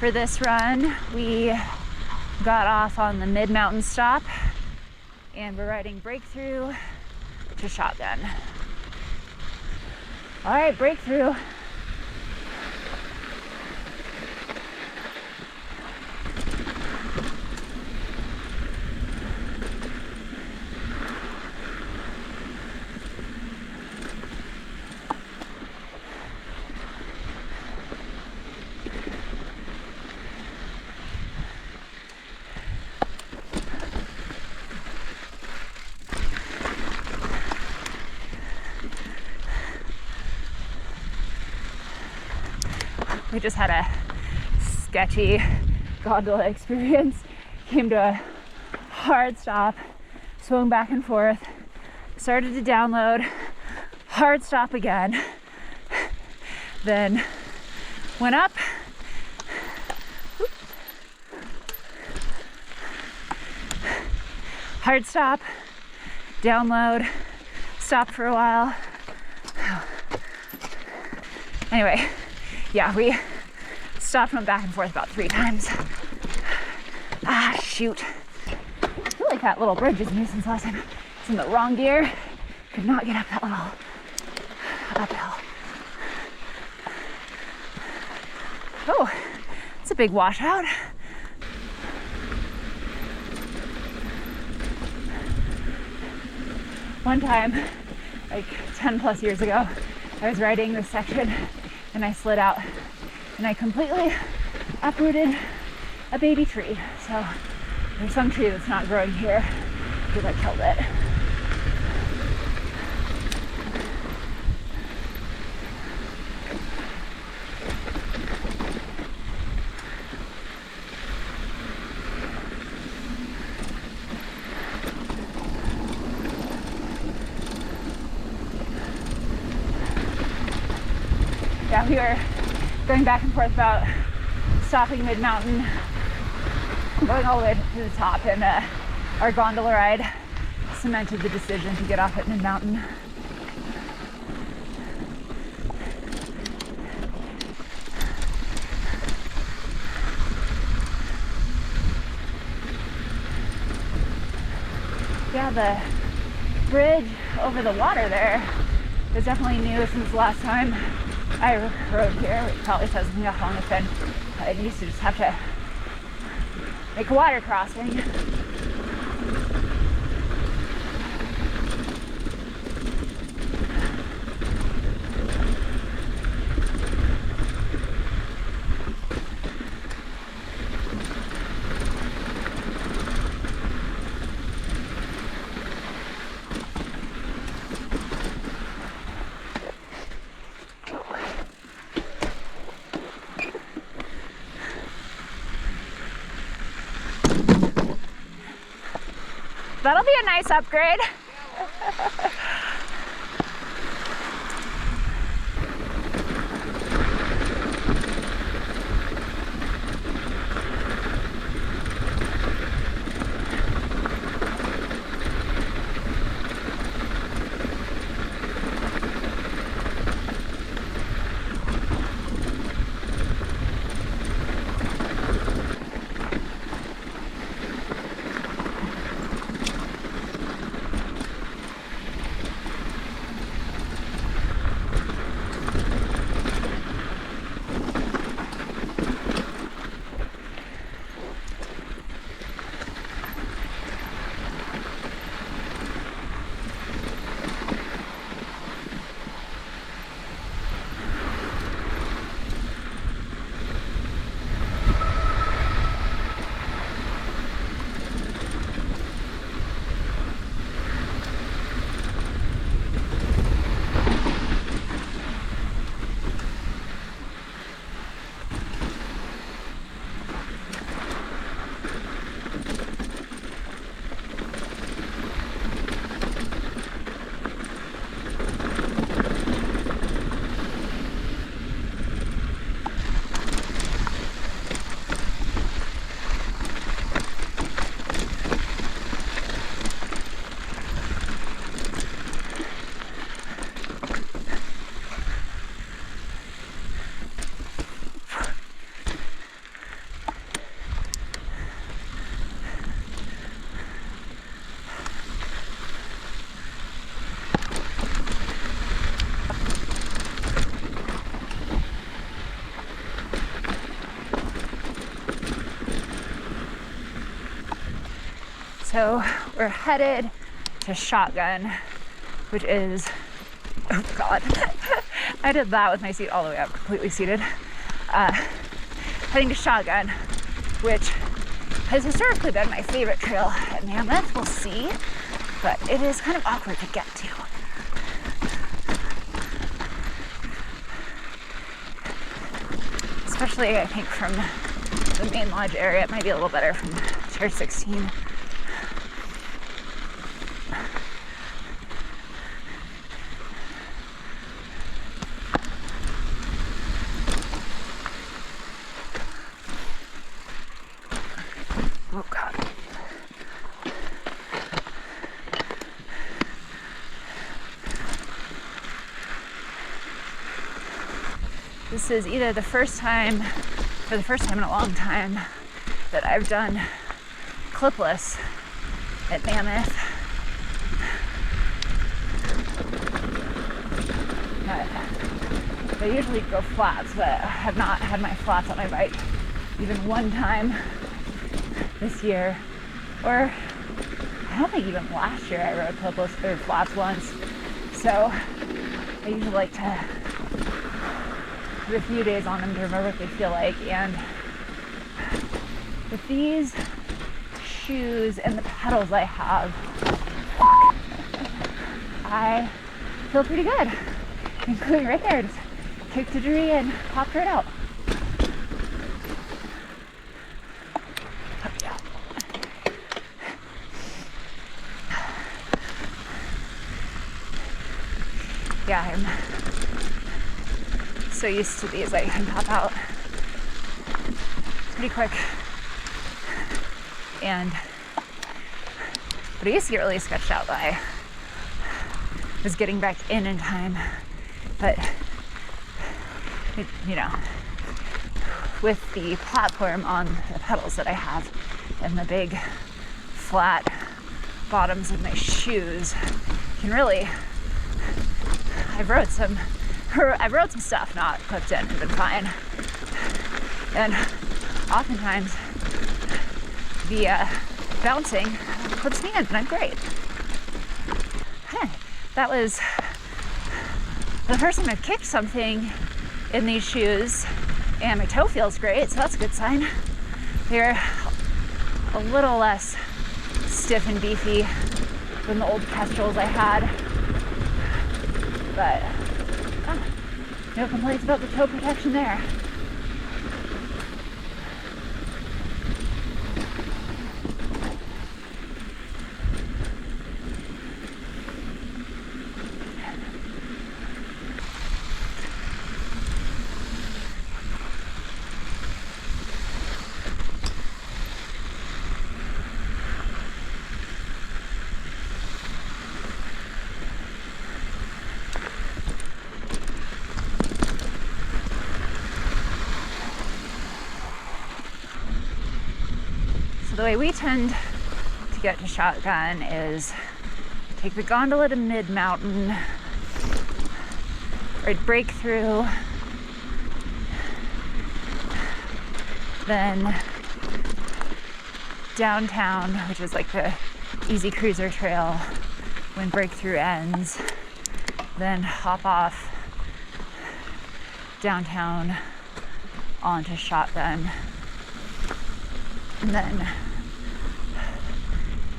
For this run, we got off on the mid-mountain stop and we're riding Brakethrough to Shotgun. All right, Brakethrough. We just had a sketchy gondola experience. Came to a hard stop, swung back and forth, started to download, hard stop again, then went up, hard stop, download, stopped for a while. Anyway, yeah, we stopped, went back and forth about 3 times. Ah, shoot. I feel like that little bridge is a nuisance last time. It's in the wrong gear. Could not get up that little uphill. Oh, it's a big washout. One time, like 10 plus years ago, I was riding this section and I slid out and I completely uprooted a baby tree. So there's some tree that's not growing here because I killed it. Yeah, we were going back and forth about stopping mid-mountain, going all the way to the top, and our gondola ride cemented the decision to get off at mid-mountain. Yeah, the bridge over the water there is definitely new since the last time I rode here, which probably says something how long it's been. I used to just have to make a water crossing. That'll be a nice upgrade. So we're headed to Shotgun, which is, oh God, I did that with my seat all the way up, completely seated. Heading to Shotgun, which has historically been my favorite trail at Mammoth. We'll see, but it is kind of awkward to get to. Especially, I think, from the main lodge area. It might be a little better from Chair 16. Oh God. This is either the first time, or the first time in a long time, that I've done clipless at Mammoth. I usually go flats, but I have not had my flats on my bike even one time this year, or I don't think even last year I rode clipless or flats once. So I usually like to put a few days on them to remember what they feel like. And with these shoes and the pedals I have, I feel pretty good. Including right there, just kicked a tree and popped right out. Yeah, I'm so used to these, I can pop out pretty quick. But I used to get really sketched out by was getting back in time. But, you know, with the platform on the pedals that I have and the big flat bottoms of my shoes, you can really, I've rode some stuff not clipped in and been fine. And oftentimes the bouncing clips me in and I'm great. That was the first time I've kicked something in these shoes and my toe feels great, so that's a good sign. They're a little less stiff and beefy than the old Kestrels I had, but no complaints about the toe protection there. The way we tend to get to Shotgun is take the gondola to mid-mountain, ride Brakethrough, then downtown, which is like the easy cruiser trail when Brakethrough ends, then hop off downtown onto Shotgun, and then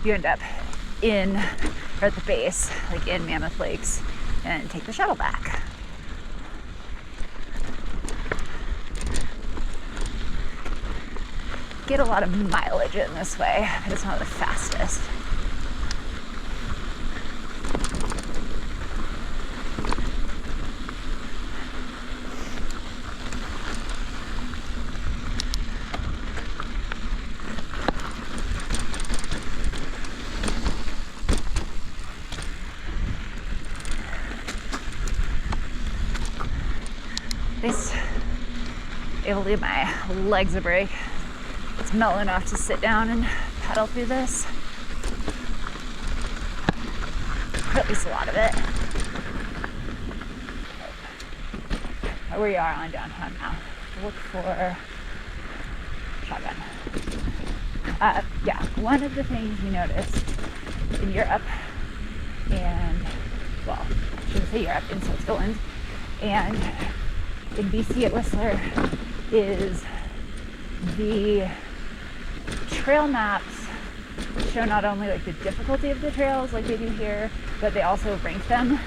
you end up in, or at the base, like in Mammoth Lakes, and take the shuttle back. Get a lot of mileage in this way, but it's not the fastest. At least able to give my legs a break. It's mellow enough to sit down and pedal through this. Or at least a lot of it. We are on downtown now. Look for Shotgun. yeah, one of the things we noticed in Europe and, well, I shouldn't say Europe, in Switzerland and in BC at Whistler is the trail maps show not only like the difficulty of the trails like they do here, but they also rank them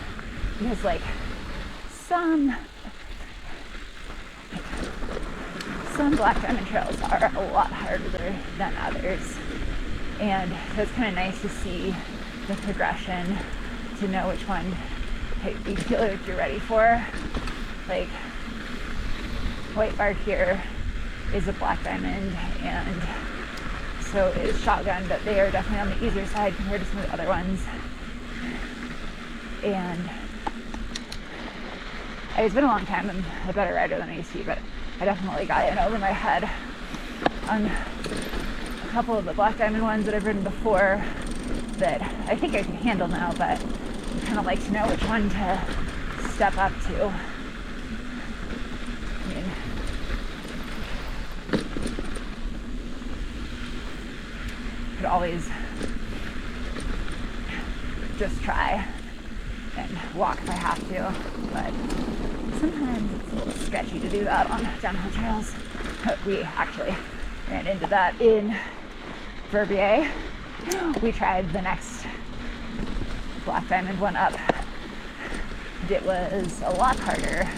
because like some black diamond trails are a lot harder than others, and so it's kind of nice to see the progression to know which one you feel like you're ready for. Like White Bar here is a black diamond, and so is Shotgun, but they are definitely on the easier side compared to some of the other ones. And it's been a long time. I'm a better rider than I used to be, but I definitely got in over my head on a couple of the black diamond ones that I've ridden before that I think I can handle now, but I kind of like to know which one to step up to. I mean, could always just try and walk if I have to, but sometimes it's a little sketchy to do that on downhill trails. We actually ran into that in Verbier. We tried the next black diamond one up. It was a lot harder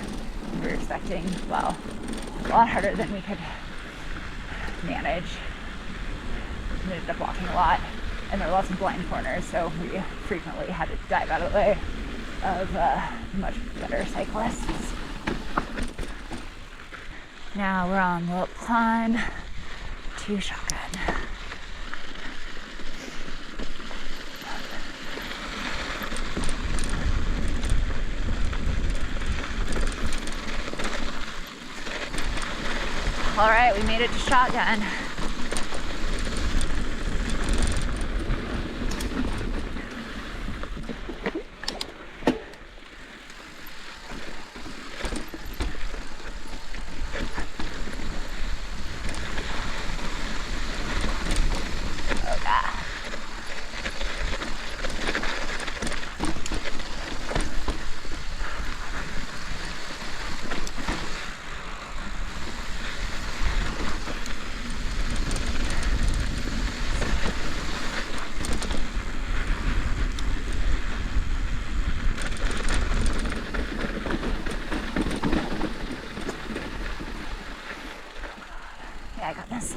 than we were expecting. Well, a lot harder than we could manage. We ended up walking a lot, and there were lots of blind corners, so we frequently had to dive out of the way of much better cyclists. Now we're on the climb to Shotgun. All right, we made it to Shotgun. Yeah, I got this.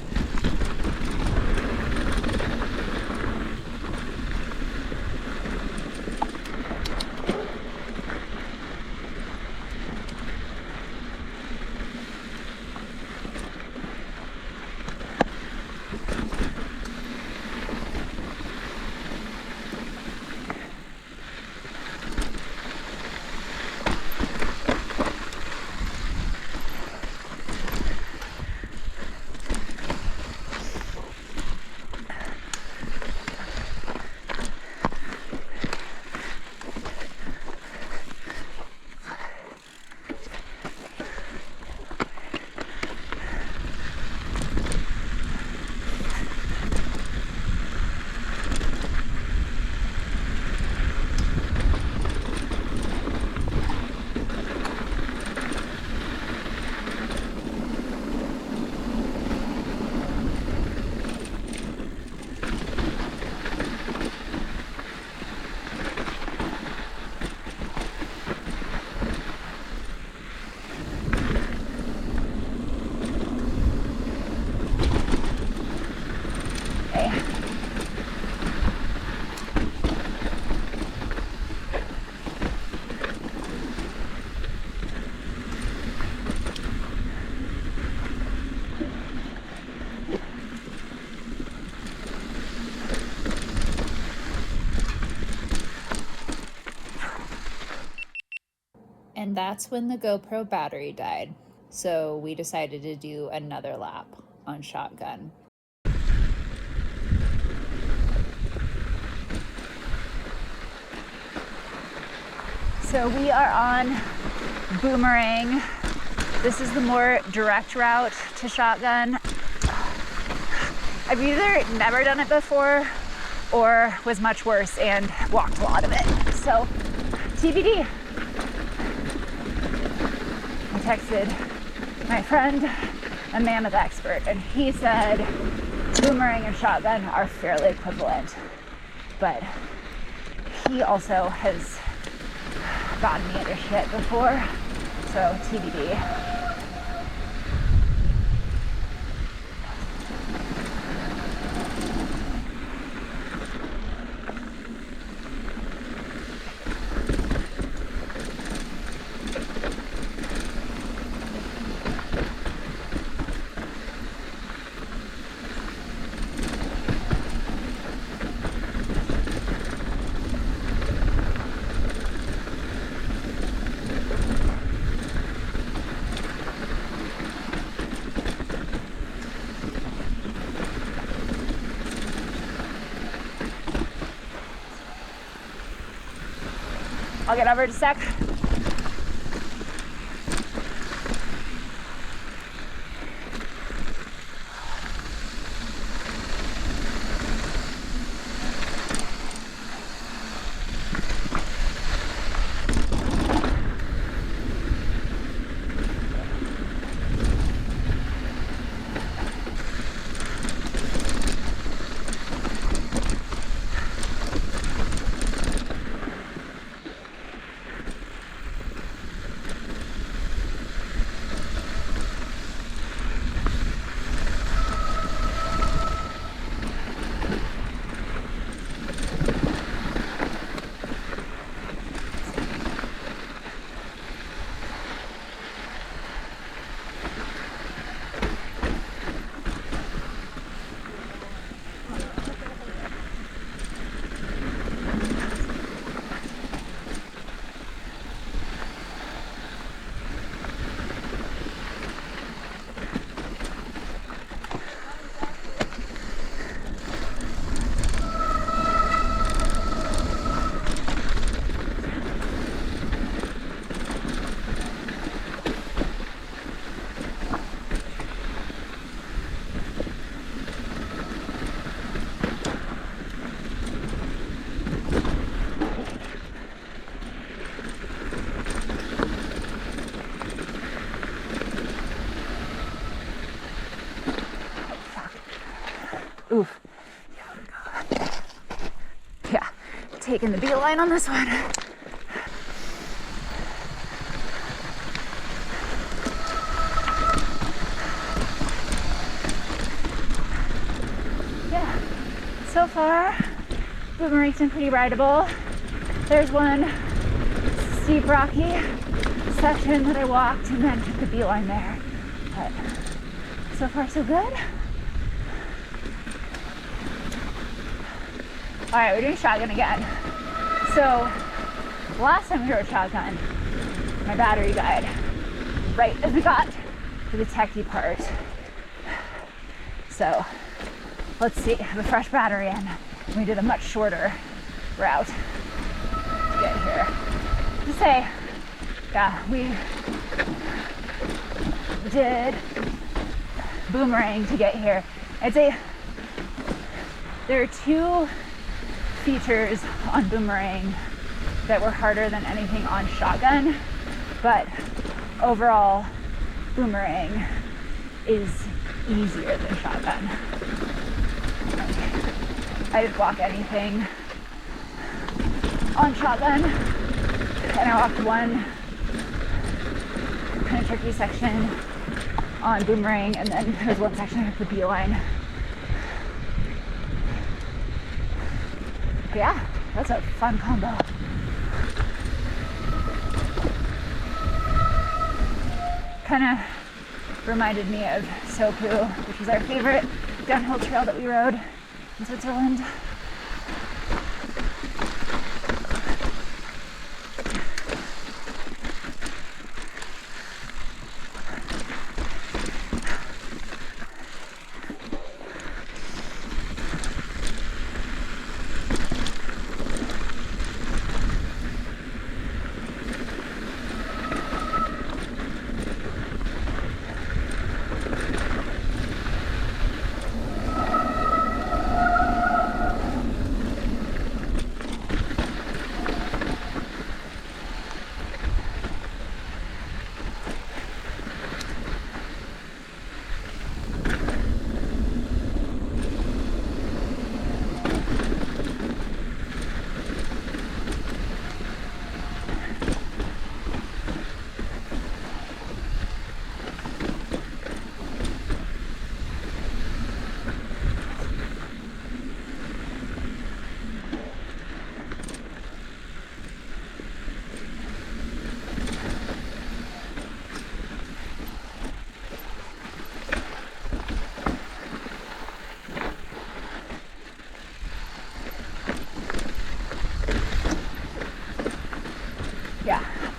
And that's when the GoPro battery died. So we decided to do another lap on Shotgun. So we are on Boomerang. This is the more direct route to Shotgun. I've either never done it before or was much worse and walked a lot of it. So TBD. I texted my friend, a Mammoth expert, and he said boomerang and shotgun are fairly equivalent, but he also has gotten me into shit before, so TBD. I'll get over in a sec. Oof. Yeah, taking the beeline on this one. Yeah, so far, Boomerang's been pretty rideable. There's one steep rocky section that I walked and then took the beeline there. But so far so good. All right, we're doing shotgun again. So last time we rode shotgun, my battery died right as we got to the techie part. So let's see, I have a fresh battery in. We did a much shorter route to get here. To say, yeah, we did Boomerang to get here. I'd say there are two features on Boomerang that were harder than anything on shotgun, but overall Boomerang is easier than shotgun. I didn't walk anything on shotgun, and I walked one kind of tricky section on Boomerang, and then there's one section I took the beeline. Yeah, that's a fun combo. Kind of reminded me of Soku, which was our favorite downhill trail that we rode in Switzerland.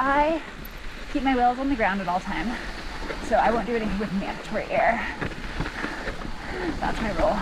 I keep my wheels on the ground at all time, so I won't do anything with mandatory air. That's my rule.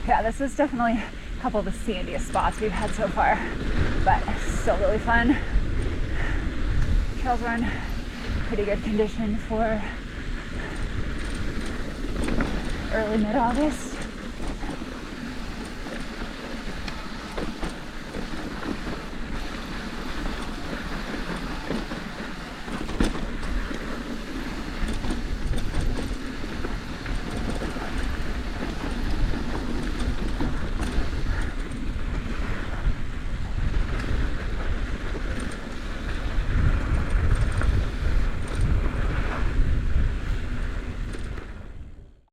Yeah, this is definitely a couple of the sandiest spots we've had so far, but still really fun. Trails are in pretty good condition for early mid-August.